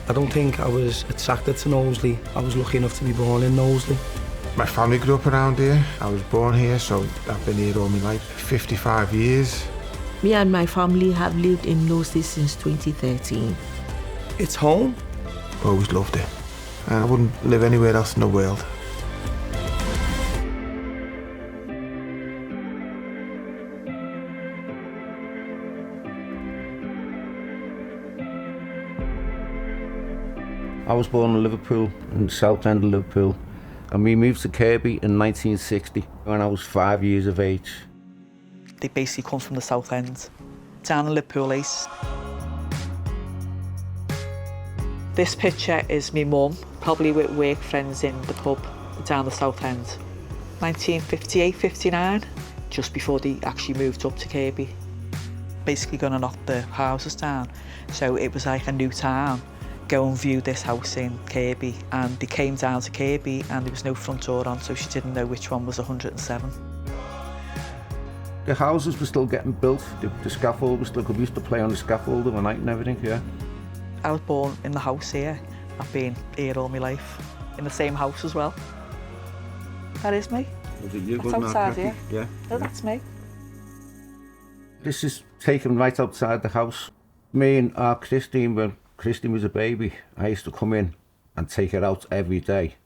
I don't think I was attracted to Knowsley. I was lucky enough to be born in Knowsley. My family grew up around here. I was born here, so I've been here all my life, 55 years. Me and my family have lived in Knowsley since 2013. It's home. I always loved it. And I wouldn't live anywhere else in the world. I was born in Liverpool, in the south end of Liverpool, and we moved to Kirby in 1960 when I was 5 years of age. They basically come from the south end, down in Liverpool East. This picture is me mum, probably with work friends in the pub down the south end. 1958, 59, just before they actually moved up to Kirby. Basically going to knock the houses down, so it was like a new town. Go and view this house in Kirby, and they came down to Kirby and there was no front door on, so she didn't know which one was 107. The houses were still getting built, the scaffold was still, we used to play on the scaffold overnight and everything, yeah. I was born in the house here. I've been here all my life, in the same house as well. That is me. Was it you? That's outside here. Yeah. No, that's me. This is taken right outside the house. Me and Christine, when Christine was a baby, I used to come in and take her out every day.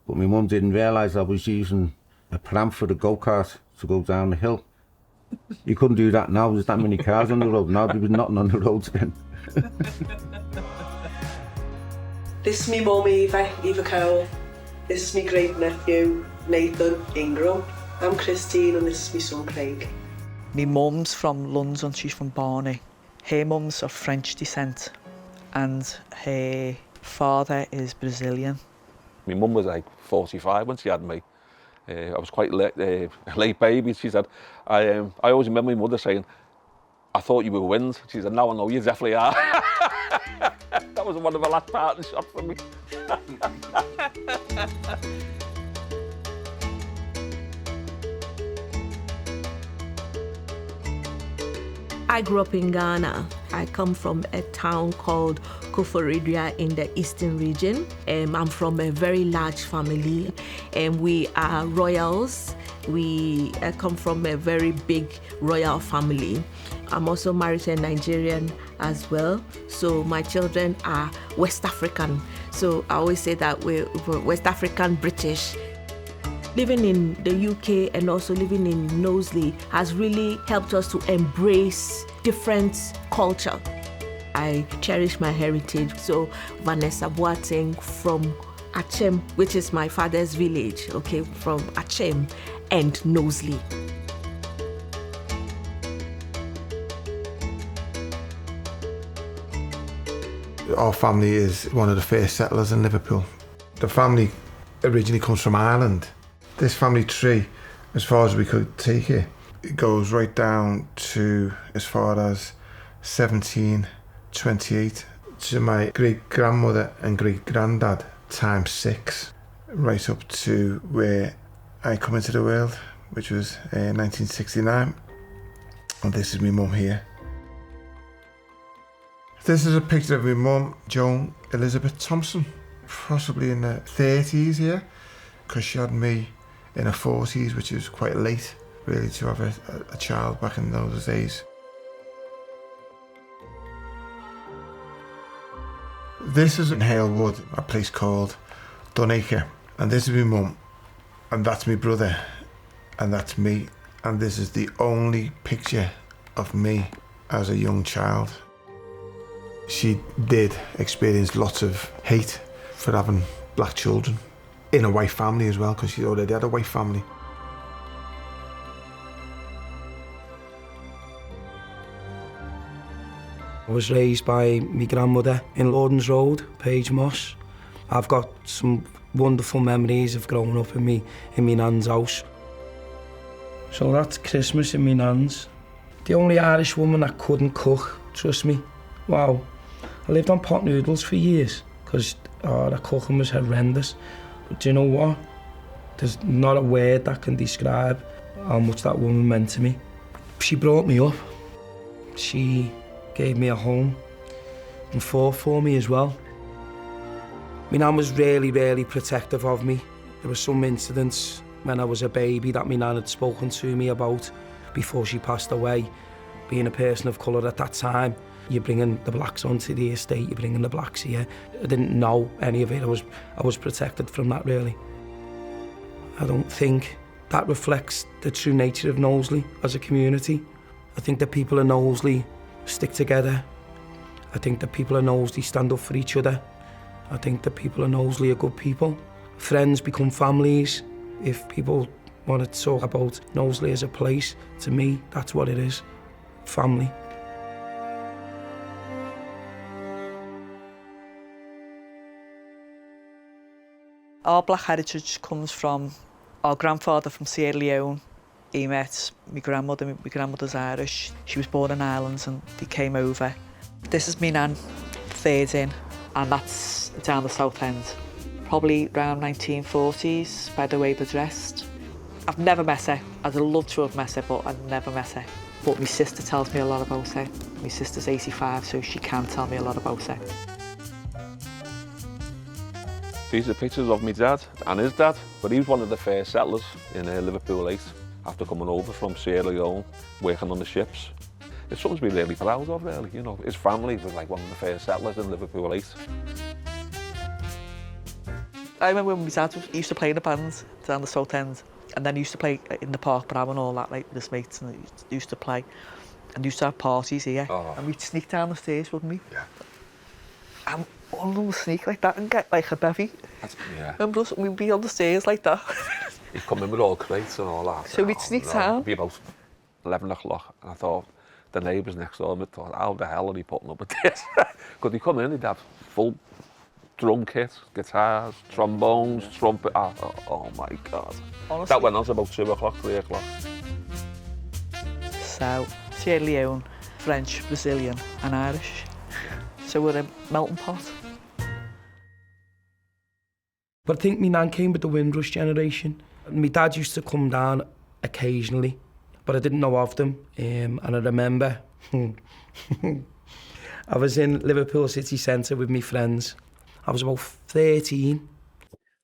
But my mum didn't realise I was using a pram for the go-kart to go down the hill. You couldn't do that now, there's that many cars on the road. Now there was nothing on the road then. This is me mum Eva Cowell. This is my great nephew Nathan Ingram. I'm Christine and this is my son Craig. My mum's from London, she's from Barney. Her mum's of French descent and her father is Brazilian. My mum was like 45 when she had me. I was quite late baby. She said, I always remember my mother saying, I thought you were twins. She said, now I know you definitely are. That was one of the last parting shots for me. I grew up in Ghana. I come from a town called Koforidua in the eastern region. I'm from a very large family, and we are royals. We come from a very big royal family. I'm also married to a Nigerian as well, so my children are West African. So I always say that we're West African British. Living in the UK and also living in Knowsley has really helped us to embrace different culture. I cherish my heritage. So Vanessa Boateng from Achem, which is my father's village, okay, from Achem and Knowsley. Our family is one of the first settlers in Liverpool. The family originally comes from Ireland. This family tree, as far as we could take it, it goes right down to as far as 1728 to my great-grandmother and great-granddad times 6, right up to where I come into the world, which was 1969. And this is my mum here. This is a picture of my mum, Joan Elizabeth Thompson, possibly in the 30s here, because she had me in her 40s, which is quite late, really, to have a child back in those days. This is in Halewood, a place called Dunacre, and this is my mum, and that's my brother, and that's me, and this is the only picture of me as a young child. She did experience lots of hate for having black children in a white family as well, because she already had a white family. I was raised by my grandmother in Lordens Road, Page Moss. I've got some wonderful memories of growing up in me nan's house. So that's Christmas in me nan's. The only Irish woman that couldn't cook, trust me. Wow. I lived on pot noodles for years because the cooking was horrendous. But do you know what? There's not a word that can describe how much that woman meant to me. She brought me up. She gave me a home and fought for me as well. My nan was really, really protective of me. There were some incidents when I was a baby that my nan had spoken to me about before she passed away. Being a person of colour at that time, you're bringing the blacks onto the estate, you're bringing the blacks here. I didn't know any of it. I was protected from that, really. I don't think that reflects the true nature of Knowsley as a community. I think the people of Knowsley stick together. I think the people of Knowsley stand up for each other. I think the people of Knowsley are good people. Friends become families. If people want to talk about Knowsley as a place, to me, that's what it is. Family. Our black heritage comes from our grandfather from Sierra Leone. He met my grandmother. My grandmother's Irish. She was born in Ireland and they came over. This is me nan, third in, and that's down the south end. Probably around 1940s, by the way they're dressed. I've never met her. I'd love to have met her, but I've never met her. But my sister tells me a lot about her. My sister's 85, so she can tell me a lot about her. These are pictures of my dad and his dad, but he was one of the first settlers in Liverpool 8 after coming over from Sierra Leone, working on the ships. It's something to be really proud of, really, you know. His family was like one of the first settlers in Liverpool 8. I remember when my dad used to play in a band down the south end, and then he used to play in the Park Borough and all that, like with his mates, and he used to play. And used to have parties here, and we'd sneak down the stairs, wouldn't we? Yeah. And one of them would sneak like that and get like a bevy. Yeah. Remember us, we'd be on the stairs like that. He'd come in with all crates and all that. So we'd sneak down. It'd be about 11 o'clock, and I thought, the neighbours next door, I thought, how the hell are he putting up with this? Because he'd come in, he'd have full drum kit, guitars, trombones, trumpet. Oh my God. Honestly. That went on to about 2 o'clock, 3 o'clock. So, Sierra Leone, French, Brazilian and Irish. So we're a melting pot. But I think my nan came with the Windrush generation. My dad used to come down occasionally, but I didn't know of them. And I remember I was in Liverpool city centre with my friends. I was about 13,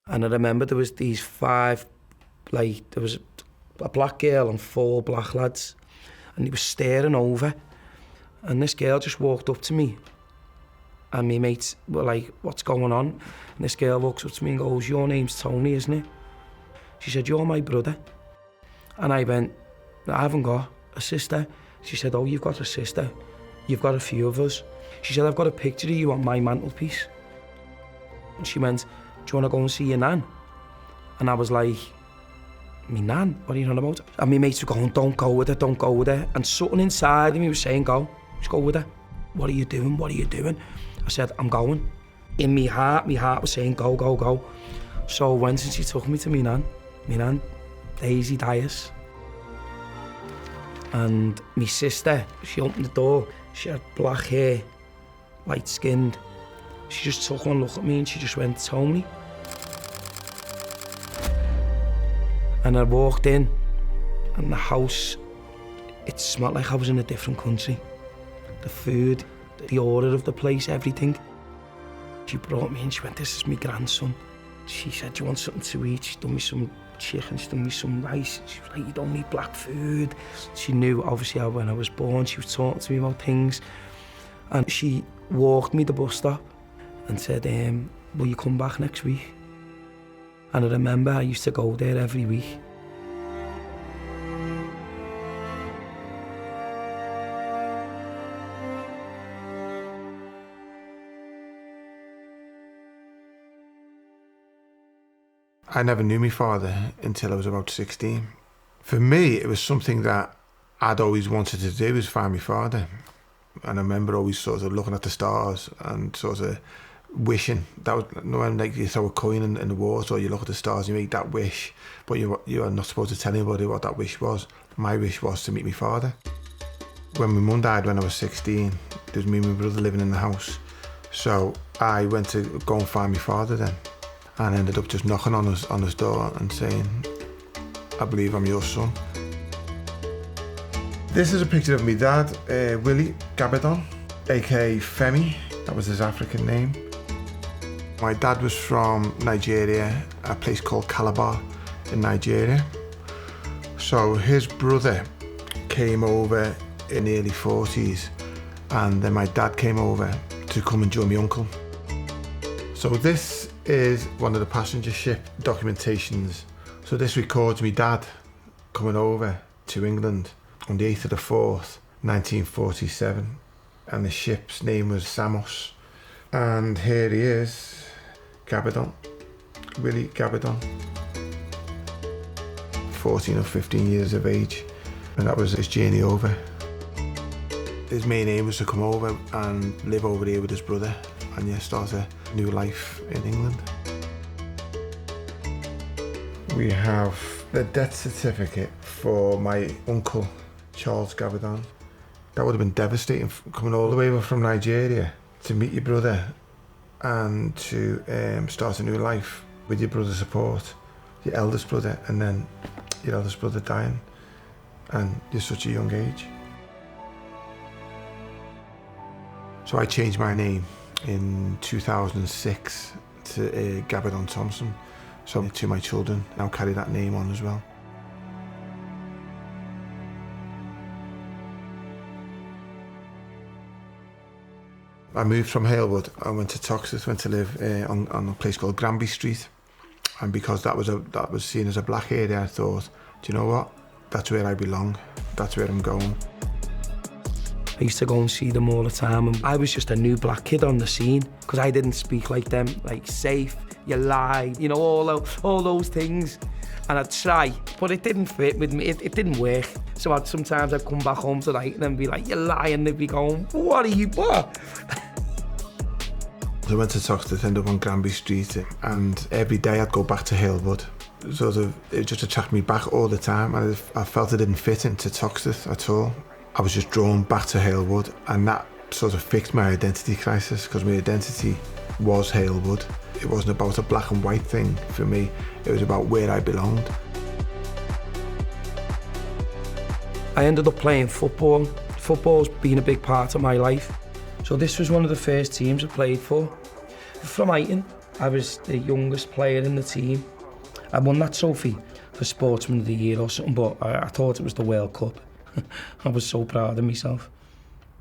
and I remember there was these 5, like, there was a black girl and 4 black lads, and they were staring over, and this girl just walked up to me, and my mates were like, what's going on? And this girl walks up to me and goes, your name's Tony, isn't it? She said, you're my brother. And I went, I haven't got a sister. She said, oh, you've got a sister. You've got a few of us. She said, I've got a picture of you on my mantelpiece. And she went, do you want to go and see your nan? And I was like, me nan? What are you on about? And my mates were going, don't go with her, don't go with her. And something inside of me was saying, go, just go with her. What are you doing? What are you doing? I said, I'm going. In my heart was saying, go, go, go. So I went and she took me to me nan, Daisy Dyers. And my sister, she opened the door. She had black hair, light-skinned. She just took one look at me and she just went, Tony. And I walked in, and the house, it smelled like I was in a different country. The food, the order of the place, everything. She brought me in, she went, this is my grandson. She said, do you want something to eat? She done me some chicken, she done me some rice. She was like, you don't need black food. She knew, obviously, when I was born, she was talking to me about things. And she walked me to the bus stop and said, will you come back next week? And I remember I used to go there every week. I never knew my father until I was about 16. For me, it was something that I'd always wanted to do, is find my father. And I remember always sort of looking at the stars and sort of wishing. That was when, like, you throw a coin in the water, or you look at the stars and you make that wish, but you are not supposed to tell anybody what that wish was. My wish was to meet my father. When my mum died when I was 16, there was me and my brother living in the house. So I went to go and find my father then, and ended up just knocking on his door and saying, I believe I'm your son. This is a picture of my dad, Willie Gabadon, aka Femi. That was his African name. My dad was from Nigeria, a place called Calabar in Nigeria. So his brother came over in the early 40s, and then my dad came over to come and join my uncle. So this is one of the passenger ship documentations. So this records me dad coming over to England on the 8th of the 4th, 1947, and the ship's name was Samos. And here he is, Gabadon, Willie Gabadon, 14 or 15 years of age, and that was his journey over. His main aim was to come over and live over here with his brother and start a new life in England. We have the death certificate for my uncle, Charles Gabadon. That would have been devastating, coming all the way over from Nigeria to meet your brother and to start a new life with your brother's support, your eldest brother, and then your eldest brother dying, and you're such a young age. So I changed my name in 2006 to Gabadon Thompson. So to my children now carry that name on as well. I moved from Halewood. I went to Toxteth, went to live on a place called Granby Street, and because that was seen as a black area, I thought, do you know what? That's where I belong. That's where I'm going. I used to go and see them all the time, and I was just a new black kid on the scene because I didn't speak like them, like safe, you lie, you know, all those things. And I'd try, but it didn't fit with me, it didn't work. So sometimes I'd come back home tonight and be like, you're lying, and they'd be going, what? I went to Toxteth, ended up on Granby Street, and every day I'd go back to Halewood. It just attracted me back all the time, and I felt I didn't fit into Toxteth at all. I was just drawn back to Halewood, and that sort of fixed my identity crisis, because my identity was Halewood. It wasn't about a black and white thing for me, it was about where I belonged. I ended up playing football. Football's been a big part of my life. So this was one of the first teams I played for. From Eighton, I was the youngest player in the team. I won that trophy for Sportsman of the Year or something, but I thought it was the World Cup. I was so proud of myself.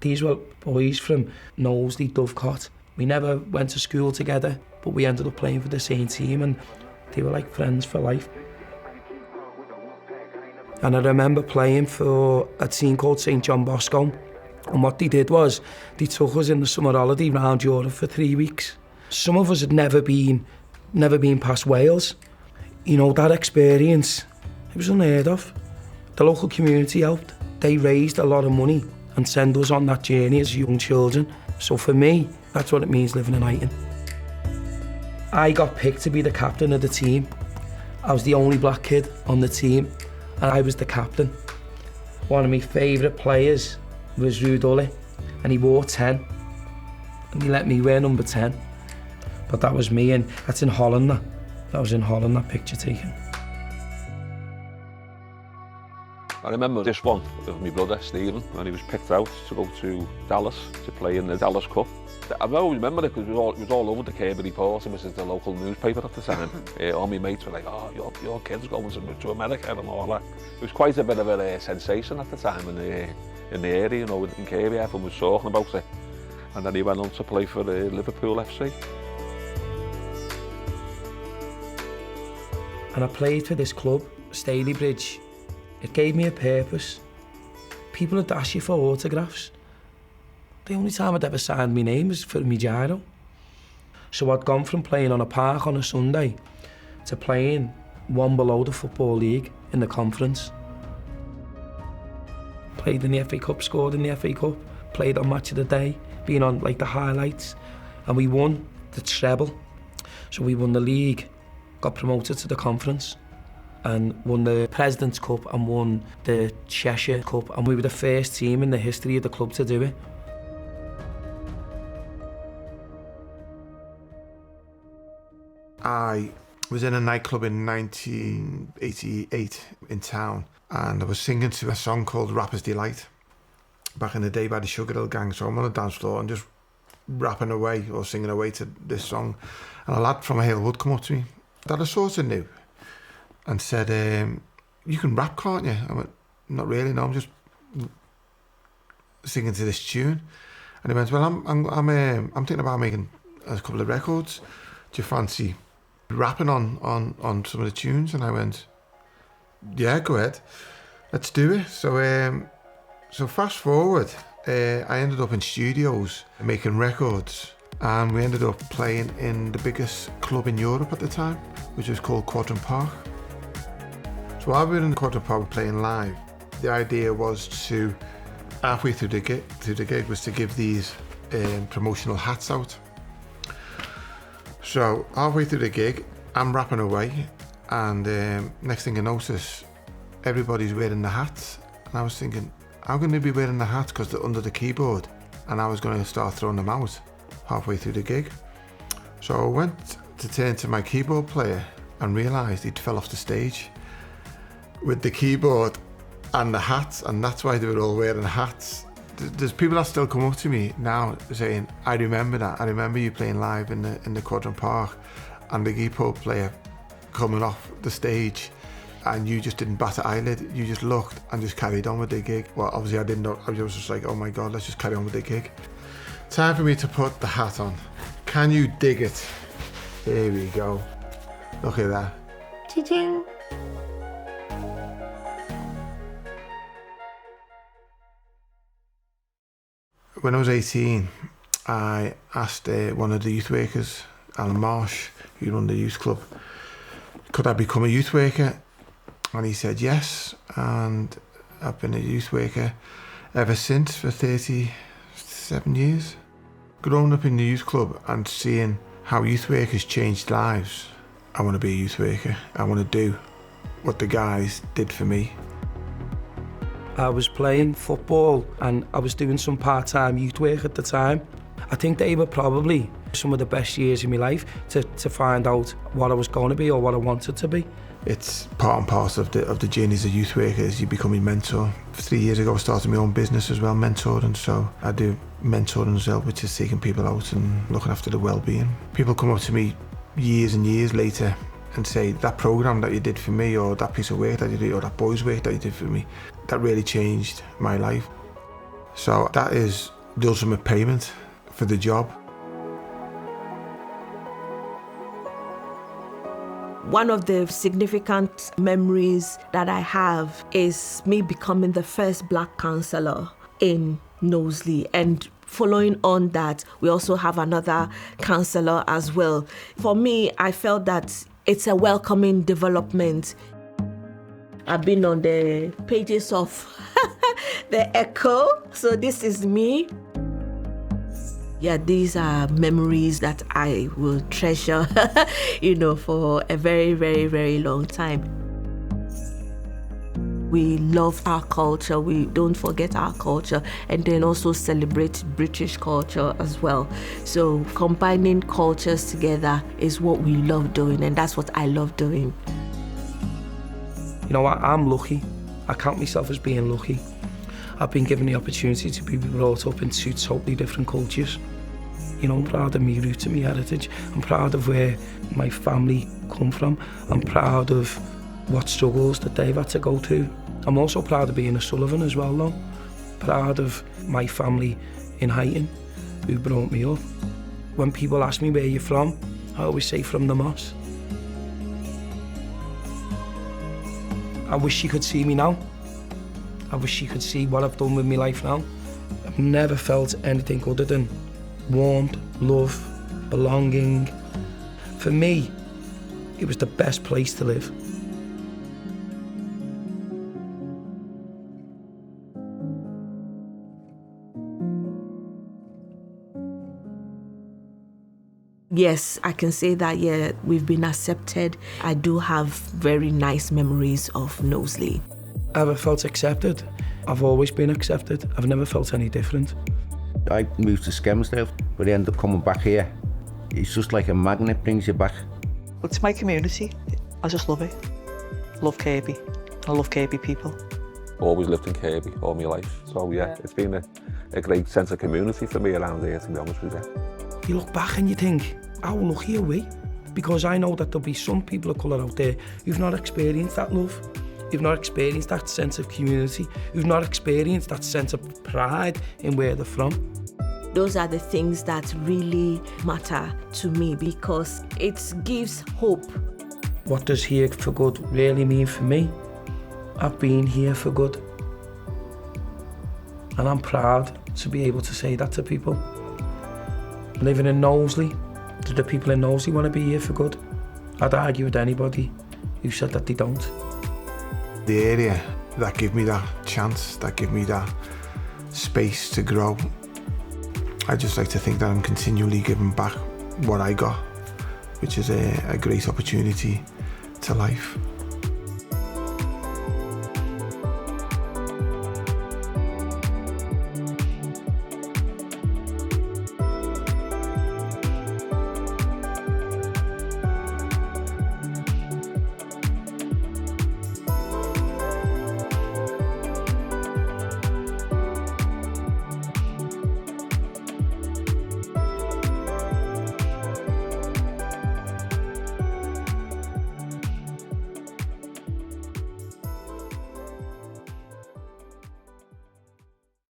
These were boys from Knowsley, Dovecot. We never went to school together, but we ended up playing for the same team, and they were like friends for life. And I remember playing for a team called St John Bosco, and what they did was they took us in the summer holiday round Europe for 3 weeks. Some of us had never been past Wales. You know, that experience, it was unheard of. The local community helped. They raised a lot of money and sent us on that journey as young children. So for me, that's what it means living in Eighton. I got picked to be the captain of the team. I was the only black kid on the team, and I was the captain. One of my favourite players was Rudolly, and he wore 10. And he let me wear number 10. But that was me, and that's in Holland. That was in Holland, that picture taken. I remember this one of my brother, Stephen, when he was picked out to go to Dallas to play in the Dallas Cup. I always remember it because it was all over the Kirby Report, which is the local newspaper at the time. All my mates were like, oh, your kid's going to America and all that. It was quite a bit of a sensation at the time in the area, you know, in Kirby, everyone was talking about it. And then he went on to play for Liverpool FC. And I played for this club, Stalybridge. It gave me a purpose. People would ask you for autographs. The only time I'd ever signed my name was for my gyro. So I'd gone from playing on a park on a Sunday to playing one below the Football League in the conference. Played in the FA Cup, scored in the FA Cup, played on Match of the Day, being on like the highlights, and we won the treble. So we won the league, got promoted to the conference, and won the President's Cup and won the Cheshire Cup, and we were the first team in the history of the club to do it. I was in a nightclub in 1988 in town, and I was singing to a song called Rapper's Delight back in the day by the Sugar Hill Gang. So I'm on the dance floor and just rapping away or singing away to this song, and a lad from Hale Wood come up to me that I sort of knew and said, "You can rap, can't you?" I went, "Not really, no, I'm just singing to this tune." And he went, "Well, I'm thinking about making a couple of records. Do you fancy rapping on some of the tunes?" And I went, "Yeah, go ahead, let's do it." So fast forward, I ended up in studios making records, and we ended up playing in the biggest club in Europe at the time, which was called Quadrant Park. So while we were in the Quadrant Park playing live, the idea was to, halfway through the gig was to give these promotional hats out. So halfway through the gig, I'm rapping away, and next thing I notice, everybody's wearing the hats, and I was thinking, how can they be wearing the hats because they're under the keyboard? And I was going to start throwing them out halfway through the gig. So I went to turn to my keyboard player and realised he'd fell off the stage with the keyboard and the hats, and that's why they were all wearing hats. There's people that still come up to me now saying, "I remember that. I remember you playing live in the Quadrant Park, and the keyboard player coming off the stage, and you just didn't bat an eyelid. You just looked and just carried on with the gig." Well, obviously I didn't know. I was just like, "Oh my God, let's just carry on with the gig." Time for me to put the hat on. Can you dig it? Here we go. Look at that. Ching. When I was 18, I asked one of the youth workers, Alan Marsh, who run the youth club, could I become a youth worker? And he said yes, and I've been a youth worker ever since for 37 years. Growing up in the youth club and seeing how youth workers changed lives, I want to be a youth worker. I want to do what the guys did for me. I was playing football and I was doing some part-time youth work at the time. I think they were probably some of the best years of my life to find out what I was going to be or what I wanted to be. It's part and parcel of the journey as a youth worker, as you become a mentor. 3 years ago I started my own business as well, mentoring, so I do mentoring as well, which is taking people out and looking after their well-being. People come up to me years and years later and say, "That programme that you did for me, or that piece of work that you did, or that boy's work that you did for me, that really changed my life." So that is the ultimate payment for the job. One of the significant memories that I have is me becoming the first Black councillor in Knowsley, and following on that, we also have another councillor as well. For me, I felt that it's a welcoming development. I've been on the pages of the Echo, so this is me. Yeah, these are memories that I will treasure, for a very, very, very long time. We love our culture, we don't forget our culture, and then also celebrate British culture as well. So combining cultures together is what we love doing, and that's what I love doing. I'm lucky. I count myself as being lucky. I've been given the opportunity to be brought up in two totally different cultures. I'm proud of my roots and my heritage. I'm proud of where my family come from. I'm proud of what struggles that they've had to go through. I'm also proud of being a Sullivan as well, though. Proud of my family in Huyton, who brought me up. When people ask me where you're from, I always say from the Moss. I wish she could see me now. I wish she could see what I've done with my life now. I've never felt anything other than warmth, love, belonging. For me, it was the best place to live. Yes, I can say that, we've been accepted. I do have very nice memories of Knowsley. I've felt accepted. I've always been accepted. I've never felt any different. I moved to Skelmersdale, but I ended up coming back here. It's just like a magnet, brings you back. Well, it's my community. I just love it. I love Kirby. I love Kirby people. always lived in Kirby all my life. So yeah, it's been a great sense of community for me around here, to be honest with you. You look back and you think, how lucky are we? Because I know that there'll be some people of colour out there who've not experienced that love, who've not experienced that sense of community, who've not experienced that sense of pride in where they're from. Those are the things that really matter to me because it gives hope. What does here for good really mean for me? I've been here for good. And I'm proud to be able to say that to people. Living in Knowsley, do the people in Knowsley want to be here for good? I'd argue with anybody who said that they don't. The area that give me that chance, that give me that space to grow, I just like to think that I'm continually giving back what I got, which is a great opportunity to life.